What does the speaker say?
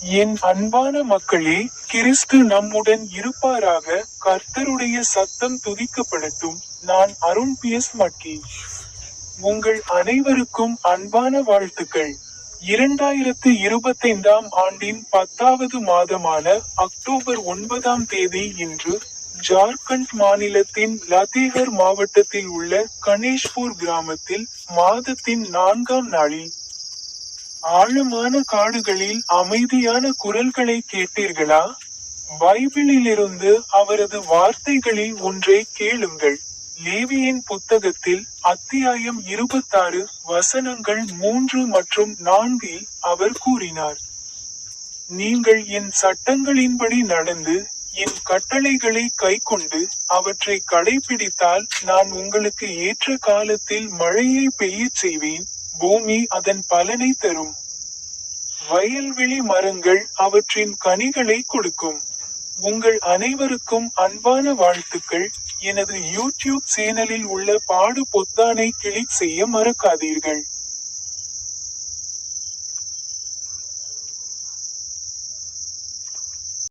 என் அன்பான மக்களே, கிறிஸ்து நம்முடன் இருப்பாராக. கர்த்தருடைய சத்தம் துதிக்கப்படட்டும். நான் அருண் பியஸ் மக்கி. உங்கள் அனைவருக்கும் அன்பான வாழ்த்துக்கள். 2025ஆம் ஆண்டின் 10வது மாதமான அக்டோபர் 9ஆம் தேதி இன்று ஜார்க்கண்ட் மாநிலத்தின் லத்தேகர் மாவட்டத்தில் உள்ள கணேஷ்பூர் கிராமத்தில் மாதத்தின் 4ஆம் நாளில் ஆழமான காடுகளில் அமைதியான குரல்களை கேட்டீர்களா? பைபிளிலிருந்து அவரது வார்த்தைகளில் ஒன்றை கேளுங்கள். லேவியின் புத்தகத்தில் அத்தியாயம் 26 வசனங்கள் 3 மற்றும் 4இல் அவர் கூறினார், நீங்கள் என் சட்டங்களின்படி நடந்து என் கட்டளைகளை கைக்கொண்டு அவற்றை கடைபிடித்தால் நான் உங்களுக்கு ஏற்ற காலத்தில் மழையை பெய்யச் செய்வேன், பூமி அதன் பலனை தரும். வயல்வெளி மரங்கள் அவற்றின் கனிகளை கொடுக்கும். உங்கள் அனைவருக்கும் அன்பான வாழ்த்துக்கள். எனது யூடியூப் சேனலில் உள்ள பாடு பொத்தானை கிளிக் செய்ய மறக்காதீர்கள்.